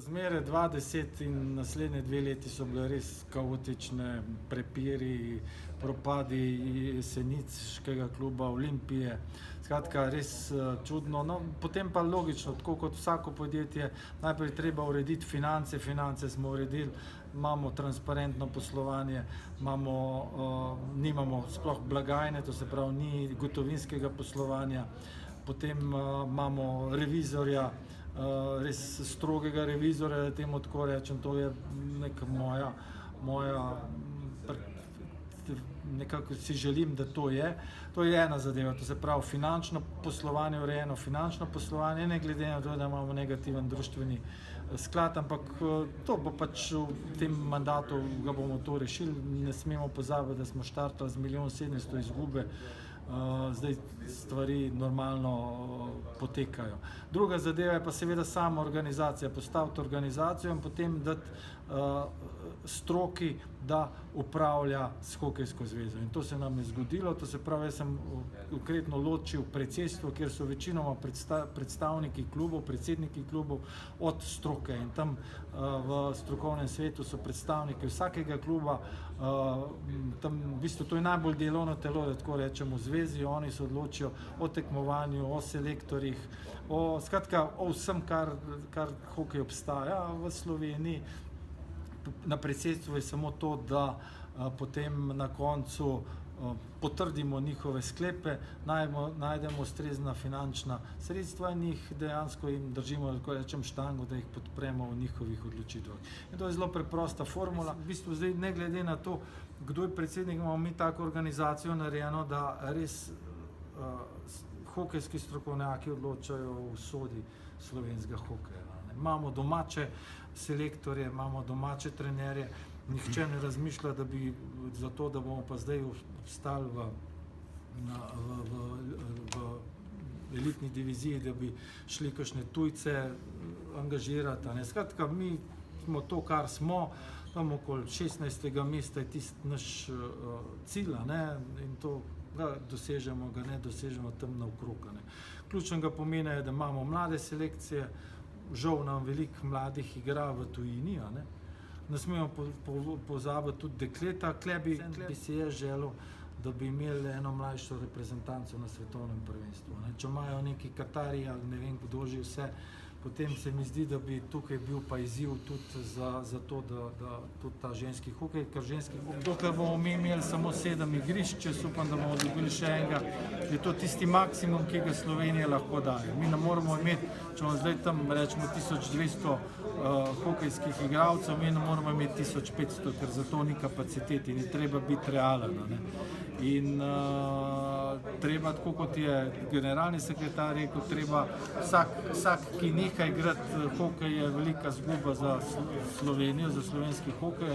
Razmere 2010 in naslednje 2 leti so bile res kaotične, prepiri, propadi jeseniškega kluba Olimpije. Skratka, res čudno. No, potem pa logično, tako kot vsako podjetje, najprej treba urediti finance. Finance smo uredili, imamo transparentno poslovanje, nimamo sploh blagajne, to se pravi, ni gotovinskega poslovanja. Potem imamo revizorja, res strogega revizorja, da temu tako rečem, to je neka nekako si želim, da to je. To je ena zadeva, to se pravi finančno poslovanje, urejeno finančno poslovanje, ne glede na to, da imamo negativen društveni sklad, ampak to bo pač v tem mandatu, ga bomo to rešili. Ne smemo pozabiti, da smo štartali z 1,700,000 izgube, zdaj stvari normalno potekajo. Druga zadeva je pa seveda sama organizacija, postaviti organizacijo in potem dati stroki, da upravlja s Hokejsko zvezo. In to se nam je zgodilo, to se pravi, jaz sem konkretno ločil predsedstvo, kjer so večinoma predstavniki klubov, predsedniki klubov od stroke, in tam v strokovnem svetu so predstavniki vsakega kluba, tam v bistvu to je najbolj delovno telo, da tako rečemo, v zvezi, oni se odločijo o tekmovanju, o selektorjih, skratka o vsem, kar hokej obstaja v Sloveniji. Na predsedstvu je samo to, da potem na koncu potrdimo njihove sklepe, najdemo ustrezna finančna sredstva in jih dejansko jim držimo, tako rečem, štango, da jih podpremo v njihovih odločitvah. In to je zelo preprosta formula. V bistvu zdaj, ne glede na to, kdo je predsednik, imamo mi tako organizacijo narejeno, da res hokejski strokovnjaki odločajo o usodi slovenskega hokeja. Imamo domače selektorje, imamo domače trenerje, nihče ne razmišlja, da bi zato, da bomo pa zdaj obstali v elitni diviziji, da bi šli kakšne tujce angažirati. Skratka, mi smo to, kar smo, tam okoli 16. mesta je tisti naš cilj, in to ga dosežemo, ga ne dosežemo tam naokrog. Ključnega pomena je, da imamo mlade selekcije, žal nam veliko mladih igra v tujini, ne smemo pozabiti tudi dekleta. Bi si je želel, da bi imeli eno mlajšo reprezentanco na svetovnem prvenstvu. Če imajo neki Katari ali ne vem kdo že vse, potem se mi zdi, da bi tukaj bil pa izziv tudi za to, da tudi ta ženski hokej, ker ženski hokej, dokler bomo imeli samo 7 igrišč, jaz upam, da bomo dobili še enega, je to tisti maksimum, ki ga Slovenija lahko daje. Mi ne moramo imeti, če bomo zdaj tam rečemo 1200 hokejskih igralcev, mi ne moramo imeti 1500, ker za to ni kapacitet in je treba biti realen. In treba, tako kot je generalni sekretar rekel, treba vsak, ki nekaj igrati hokej, je velika zguba za Slovenijo, za slovenski hokej,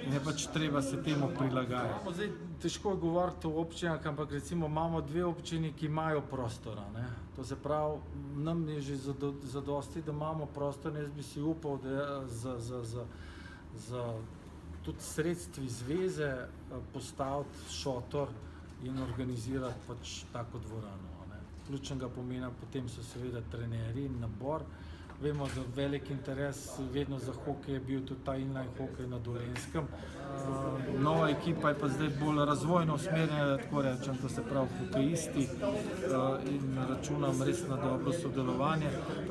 in je pač treba se temu prilagajati. Zdaj, težko je govoriti o občinah, ampak recimo imamo 2 občini, ki imajo prostora. To se pravi, nam je že zadosti, da imamo prostor, jaz bi si upal, da za tudi sredstvi zveze postaviti šotor in organizirati pač tako dvorano. Ključnega pomena potem so seveda trenerji in nabor. Vemo, da velik interes vedno za hokej je bil tudi ta inline hokej na Dolenjskem. Nova ekipa je pa zdaj bolj razvojno usmerjena, tako rečem, to se pravi hokejisti, in računam res na dobro sodelovanje.